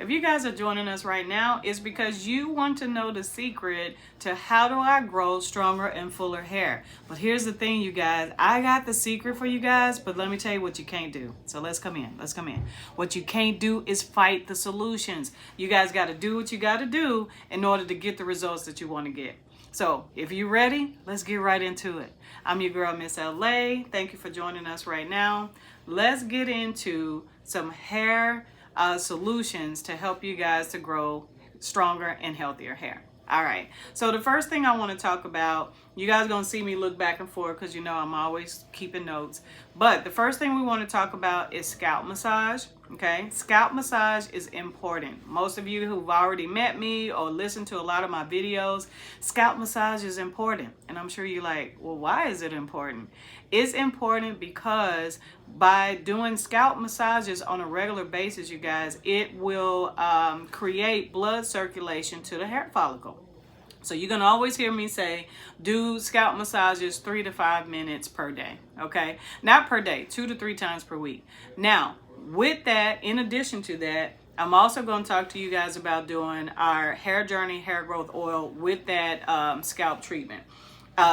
If you guys are joining us right now, it's because you want to know the secret to how do I grow stronger and fuller hair. But here's the thing, you guys, I got the secret for you guys, but let me tell you what you can't do. So let's come in. What you can't do is fight the solutions. You guys got to do what you got to do in order to get the results that you want to get. So if you're ready, let's get right into it. I'm your girl, Miss LA. Thank you for joining us right now. Let's get into some hair solutions to help you guys to grow stronger and healthier hair. All right, so the first thing I want to talk about, you guys are going to see me look back and forth because you know I'm always keeping notes. But the first thing we want to talk about is scalp massage. Okay, scalp massage is important. Most of you who've already met me or listened to a lot of my videos, scalp massage is important. And I'm sure you're like, well, why is it important? It's important because by doing scalp massages on a regular basis, you guys, it will create blood circulation to the hair follicle. So you're going to always hear me say, do scalp massages 3 to 5 minutes per day. Okay, not per day, 2 to 3 times per week. Now, with that, in addition to that, I'm also going to talk to you guys about doing our Hair Journey hair growth oil with that scalp treatment,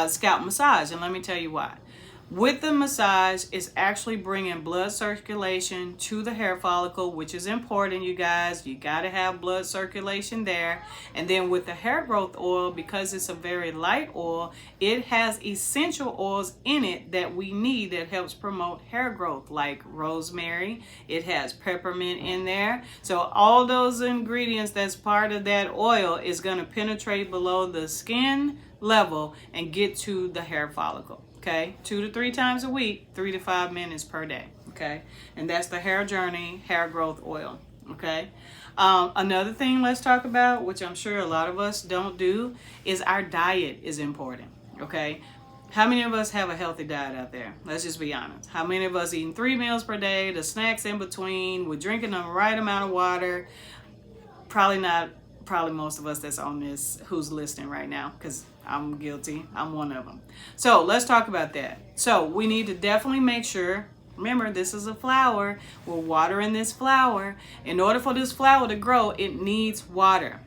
scalp massage. And let me tell you why. With the massage, it's actually bringing blood circulation to the hair follicle, which is important, you guys. You got to have blood circulation there. And then with the hair growth oil, because it's a very light oil, it has essential oils in it that we need that helps promote hair growth, like rosemary. It has peppermint in there. So all those ingredients that's part of that oil is going to penetrate below the skin level and get to the hair follicle. Okay, 2 to 3 times a week, 3 to 5 minutes per day. Okay, and that's the Hair Journey hair growth oil. Okay, another thing let's talk about, which I'm sure a lot of us don't do, is our diet is important. Okay, how many of us have a healthy diet out there? Let's just be honest. How many of us eating 3 meals per day, the snacks in between, we're drinking the right amount of water? Probably not. Probably most of us that's on this who's listening right now, because I'm guilty. I'm one of them. So let's talk about that. So we need to definitely make sure, remember, this is a flower. We're watering this flower. In order for this flower to grow, it needs water.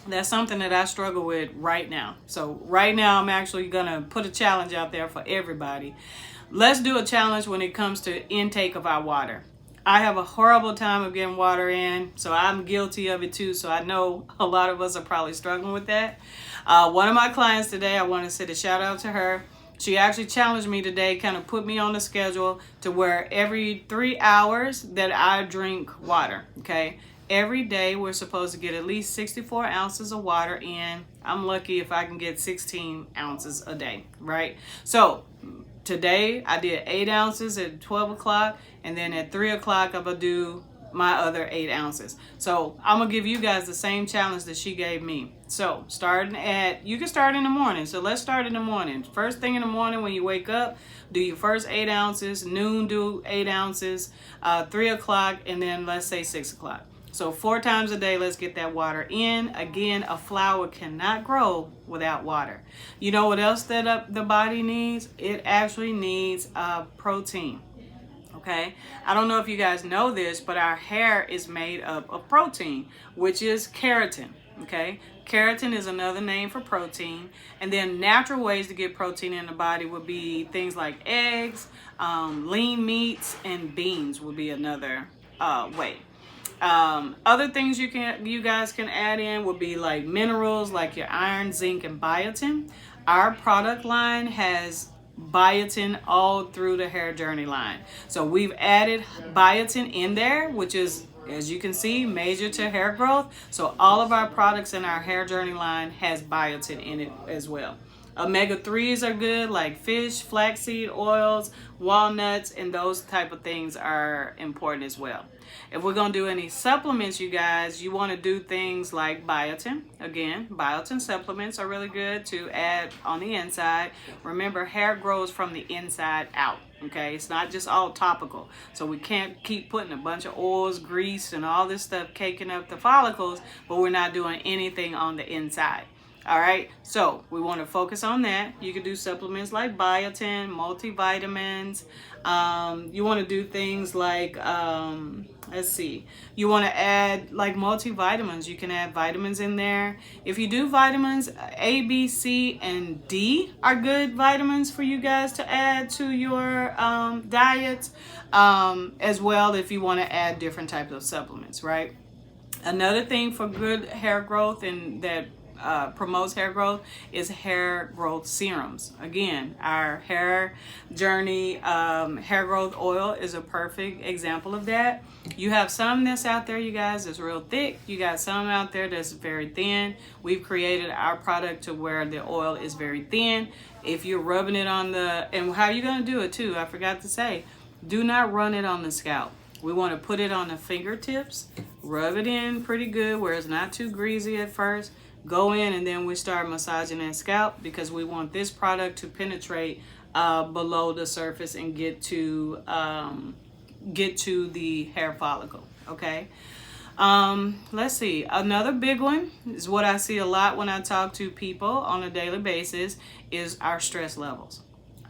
That's something that I struggle with right now. So right now I'm actually going to put a challenge out there for everybody. Let's do a challenge when it comes to intake of our water. I have a horrible time of getting water in, so I'm guilty of it too. So I know a lot of us are probably struggling with that. One of my clients today, I want to say a shout out to her. She actually challenged me today, kind of put me on the schedule to where every 3 hours that I drink water. Okay, every day we're supposed to get at least 64 ounces of water in. I'm lucky if I can get 16 ounces a day, right? So today I did 8 ounces at 12 o'clock, and then at 3 o'clock I'm gonna do my other 8 ounces. So I'm gonna give you guys the same challenge that she gave me. So you can start in the morning. So let's start in the morning. First thing in the morning when you wake up, do your first 8 ounces. Noon, do 8 ounces. 3 o'clock, and then let's say 6 o'clock. So 4 times a day, let's get that water in. Again, a flower cannot grow without water. You know what else that the body needs? It actually needs protein. Okay, I don't know if you guys know this, but our hair is made up of protein, which is keratin. Okay, keratin is another name for protein. And then natural ways to get protein in the body would be things like eggs, lean meats, and beans would be another way. Other things you guys can add in would be like minerals, like your iron, zinc, and biotin. Our product line has biotin all through the Hair Journey line. So we've added biotin in there, which is, as you can see, major to hair growth. So all of our products in our Hair Journey line has biotin in it as well. Omega-3s are good, like fish, flaxseed oils, walnuts, and those type of things are important as well. If we're going to do any supplements, you guys, you want to do things like biotin. Again, biotin supplements are really good to add on the inside. Remember, hair grows from the inside out. Okay, it's not just all topical. So we can't keep putting a bunch of oils, grease, and all this stuff caking up the follicles, but we're not doing anything on the inside. All right, so we want to focus on that. You could do supplements like biotin, multivitamins. You want to do things like, let's see, you want to add like multivitamins. You can add vitamins in there. If you do vitamins, A, B, C, and D are good vitamins for you guys to add to your diets, as well if you want to add different types of supplements, right? Another thing for good hair growth and that promotes hair growth is hair growth serums. Again, our hair journey hair growth oil is a perfect example of that. You have some that's out there, you guys, that's real thick. You got some out there that's very thin. We've created our product to where the oil is very thin. If you're rubbing it on the, and how you gonna do it too, I forgot to say, do not run it on the scalp. We want to put it on the fingertips, rub it in pretty good where it's not too greasy at first. Go in and then we start massaging that scalp because we want this product to penetrate below the surface and get to the hair follicle. Okay. Let's see. Another big one is what I see a lot when I talk to people on a daily basis is our stress levels.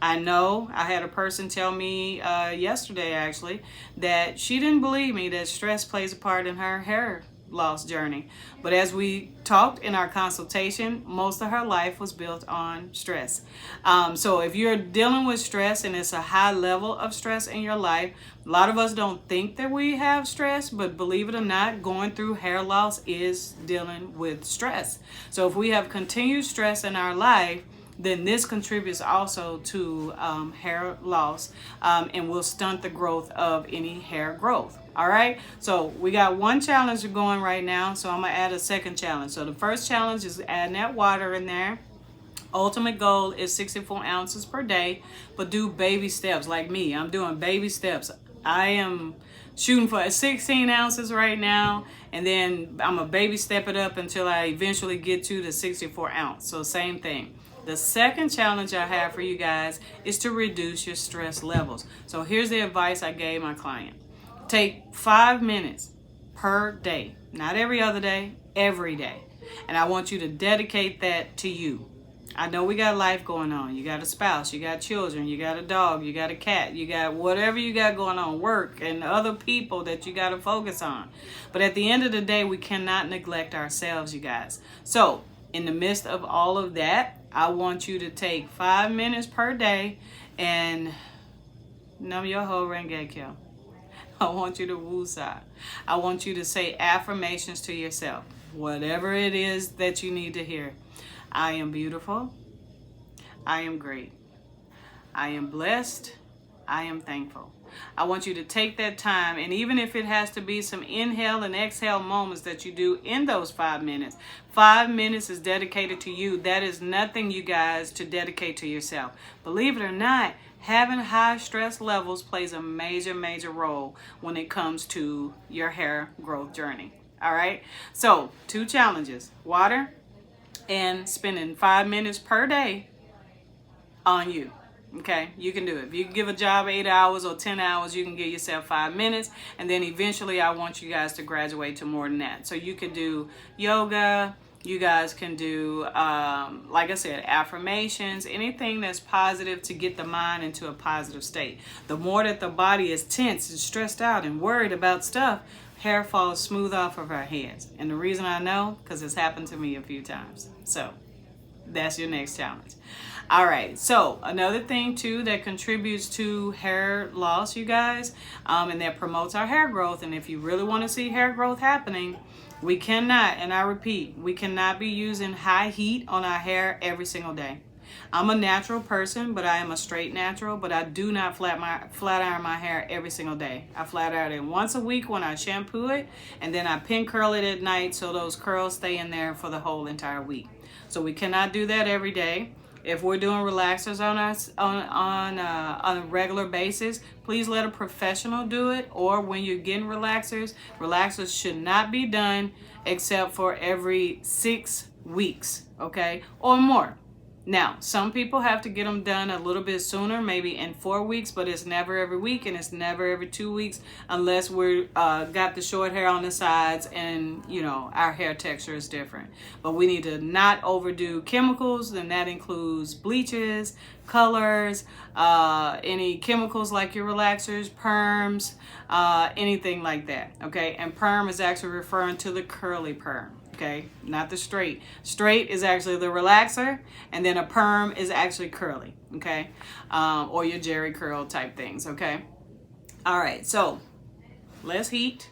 I know I had a person tell me yesterday actually that she didn't believe me that stress plays a part in her hair loss journey. But as we talked in our consultation, most of her life was built on stress. So if you're dealing with stress and it's a high level of stress in your life, a lot of us don't think that we have stress, but believe it or not, going through hair loss is dealing with stress. So if we have continued stress in our life, then this contributes also to hair loss and will stunt the growth of any hair growth. All right, so we got one challenge going right now, so I'm gonna add a second challenge. So the first challenge is adding that water in there. Ultimate goal is 64 ounces per day, but do baby steps like me. I'm doing baby steps. I am shooting for 16 ounces right now, and then I'm a baby step it up until I eventually get to the 64 ounce. So same thing. The second challenge I have for you guys is to reduce your stress levels. So here's the advice I gave my client. Take 5 minutes per day, not every other day, every day. And I want you to dedicate that to you. I know we got life going on. You got a spouse, you got children, you got a dog, you got a cat, you got whatever you got going on, work and other people that you got to focus on. But at the end of the day, we cannot neglect ourselves, you guys. So in the midst of all of that, I want you to take 5 minutes per day and num your whole rengekyo. I want you to woosah. I want you to say affirmations to yourself, whatever it is that you need to hear. I am beautiful. I am great. I am blessed. I am thankful. I want you to take that time, and even if it has to be some inhale and exhale moments that you do in those 5 minutes, 5 minutes is dedicated to you. That is nothing, you guys, to dedicate to yourself. Believe it or not, having high stress levels plays a major role when it comes to your hair growth journey. All right, so 2 challenges: water and spending 5 minutes per day on you. Okay, you can do it. If you give a job 8 hours or 10 hours, you can give yourself 5 minutes, and then eventually I want you guys to graduate to more than that. So you can do yoga, you guys can do, like I said, affirmations, anything that's positive to get the mind into a positive state. The more that the body is tense and stressed out and worried about stuff, hair falls smooth off of our heads. And the reason I know, because it's happened to me a few times. So that's your next challenge. All right, so another thing too that contributes to hair loss, you guys, and that promotes our hair growth, and if you really want to see hair growth happening, we cannot, and I repeat, we cannot be using high heat on our hair every single day. I'm a natural person, but I am a straight natural, but I do not flat iron my hair every single day. I flat iron it once a week when I shampoo it, and then I pin curl it at night so those curls stay in there for the whole entire week. So we cannot do that every day. If we're doing relaxers on a regular basis, please let a professional do it. Or when you're getting relaxers should not be done except for every 6 weeks, okay, or more. Now, some people have to get them done a little bit sooner, maybe in 4 weeks, but it's never every week and it's never every 2 weeks unless we're got the short hair on the sides and, you know, our hair texture is different. But we need to not overdo chemicals, and that includes bleaches, colors, any chemicals like your relaxers, perms, anything like that, okay? And perm is actually referring to the curly perm. Okay, not the straight. Straight is actually the relaxer, and then a perm is actually curly, okay? Or your Jerry curl type things, okay? All right, so let's heat.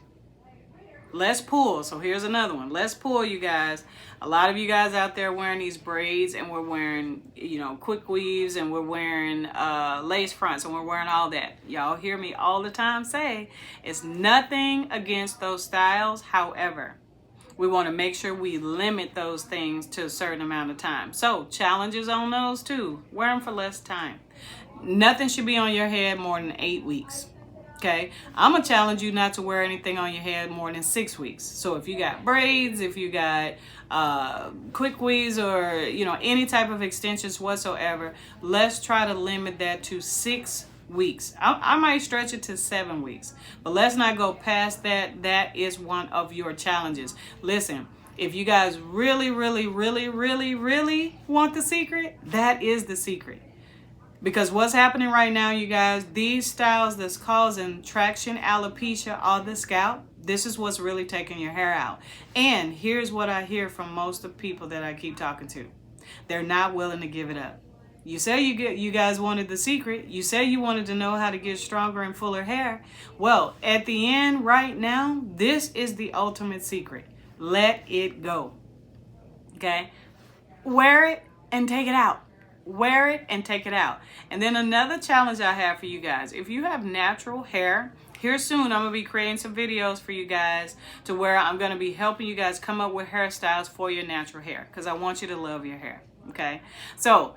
Let's pull. So here's another one. Let's pull, you guys. A lot of you guys out there wearing these braids, and we're wearing, you know, quick weaves, and we're wearing lace fronts, and we're wearing all that. Y'all hear me all the time say it's nothing against those styles. However, we want to make sure we limit those things to a certain amount of time. So challenges on those too. Wear them for less time. Nothing should be on your head more than 8 weeks. Okay, I'm gonna challenge you not to wear anything on your head more than 6 weeks. So if you got braids, if you got quick weaves, or you know, any type of extensions whatsoever, let's try to limit that to 6 weeks. I might stretch it to 7 weeks, but let's not go past that. That is one of your challenges. Listen, if you guys really want the secret, that is the secret. Because what's happening right now, you guys, these styles that's causing traction alopecia on the scalp, this is what's really taking your hair out. And here's what I hear from most of the people that I keep talking to. They're not willing to give it up. You say you guys wanted the secret. You say you wanted to know how to get stronger and fuller hair. Well, at the end right now, this is the ultimate secret. Let it go. Okay? Wear it and take it out. Wear it and take it out. And then another challenge I have for you guys. If you have natural hair, here soon I'm going to be creating some videos for you guys to where I'm going to be helping you guys come up with hairstyles for your natural hair, because I want you to love your hair. Okay? So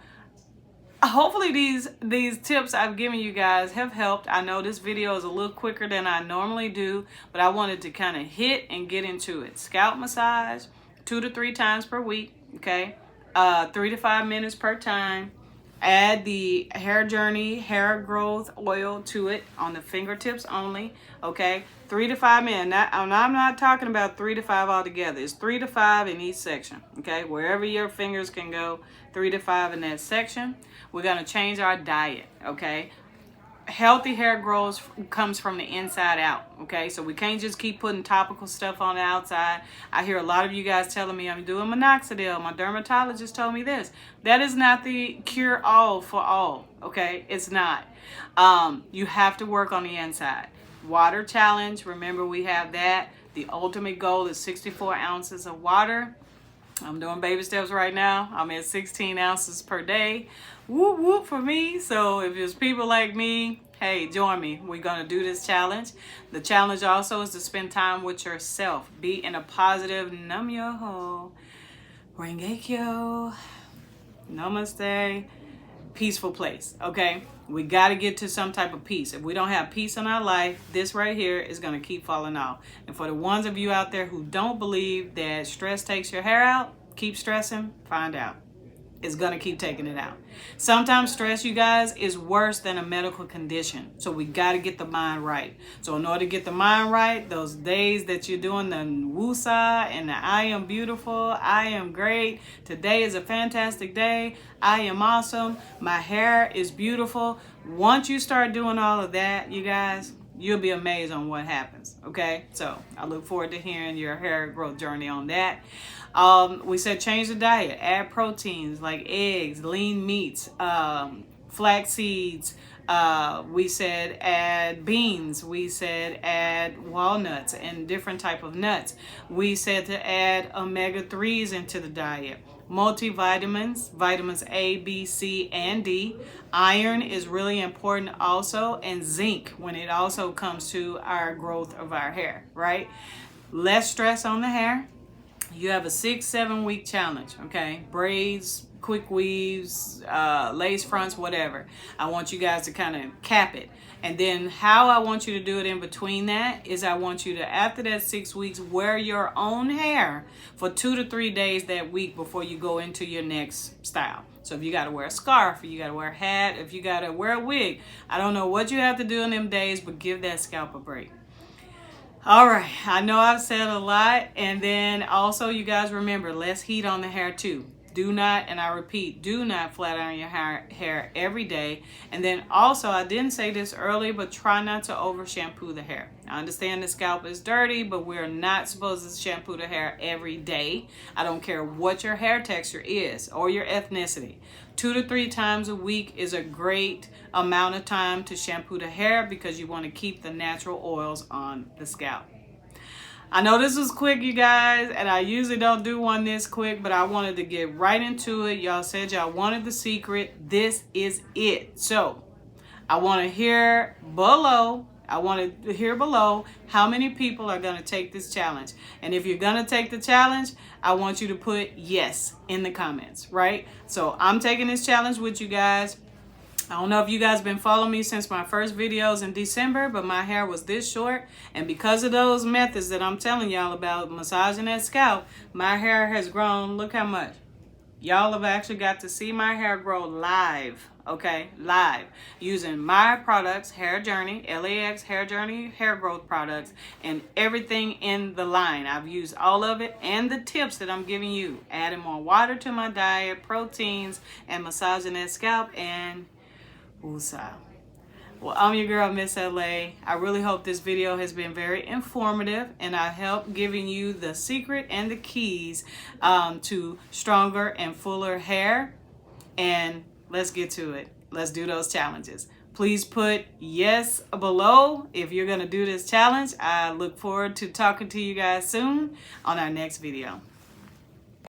hopefully these tips I've given you guys have helped. I know this video is a little quicker than I normally do, but I wanted to kind of hit and get into it. Scalp massage 2 to 3 times per week, okay? 3 to 5 minutes per time. Add the Hair Journey hair growth oil to it on the fingertips only, okay? 3 to 5 minutes. I'm not talking about 3 to 5 altogether. It's 3 to 5 in each section, okay? Wherever your fingers can go, 3 to 5 in that section. We're gonna change our diet, okay? Healthy hair comes from the inside out, okay? So we can't just keep putting topical stuff on the outside. I hear a lot of you guys telling me I'm doing minoxidil. My dermatologist told me this. That is not the cure-all for all, okay? It's not. You have to work on the inside. Water challenge, remember we have that. The ultimate goal is 64 ounces of water. I'm doing baby steps right now. I'm at 16 ounces per day. Whoop, whoop for me. So if there's people like me, hey, join me. We're going to do this challenge. The challenge also is to spend time with yourself. Be in a positive Nam-myoho, Renge-kyo, Namaste, peaceful place, okay? We got to get to some type of peace. If we don't have peace in our life, this right here is going to keep falling off. And for the ones of you out there who don't believe that stress takes your hair out, keep stressing, find out. It's going to keep taking it out. Sometimes stress, you guys, is worse than a medical condition. So we got to get the mind right. So in order to get the mind right, those days that you're doing the woosah and the I am beautiful, I am great, today is a fantastic day, I am awesome, my hair is beautiful. Once you start doing all of that, you guys, you'll be amazed on what happens, okay? So I look forward to hearing your hair growth journey on that. We said change the diet, add proteins like eggs, lean meats, flax seeds. We said add beans. We said add walnuts and different type of nuts. We said to add omega-3s into the diet. Multivitamins, vitamins A, B, C, and D. Iron is really important also, and zinc when it also comes to our growth of our hair, right? Less stress on the hair. You have a 6-7 week challenge, okay? Braids, quick weaves, lace fronts, whatever. I want you guys to kind of cap it. And then how I want you to do it in between that is I want you to, after that 6 weeks, wear your own hair for 2 to 3 days that week before you go into your next style. So if you got to wear a scarf, if you got to wear a hat, if you got to wear a wig, I don't know what you have to do in them days, but give that scalp a break. All right, I know I've said a lot. And then also, you guys remember, less heat on the hair too. Do not, and I repeat, do not flat iron your hair every day. And then also, I didn't say this earlier, but try not to over shampoo the hair. I understand the scalp is dirty, but we're not supposed to shampoo the hair every day. I don't care what your hair texture is or your ethnicity. 2 to 3 times a week is a great amount of time to shampoo the hair because you want to keep the natural oils on the scalp. I know this was quick, you guys, and I usually don't do one this quick, but I wanted to get right into it. Y'all said y'all wanted the secret. This is it. So I want to hear below. How many people are going to take this challenge. And if you're going to take the challenge, I want you to put yes in the comments, right? So I'm taking this challenge with you guys. I don't know if you guys been following me since my first videos in December, but my hair was this short. And because of those methods that I'm telling y'all about, massaging that scalp, my hair has grown. Look how much. Y'all have actually got to see my hair grow live, okay? Live. Using my products, Hair Journey, LAX Hair Journey hair growth products, and everything in the line. I've used all of it and the tips that I'm giving you. Adding more water to my diet, proteins, and massaging that scalp, and woosah. Well, I'm your girl, Miss LA. I really hope this video has been very informative, and I help giving you the secret and the keys to stronger and fuller hair. And let's get to it. Let's do those challenges. Please put yes below if you're going to do this challenge. I look forward to talking to you guys soon on our next video.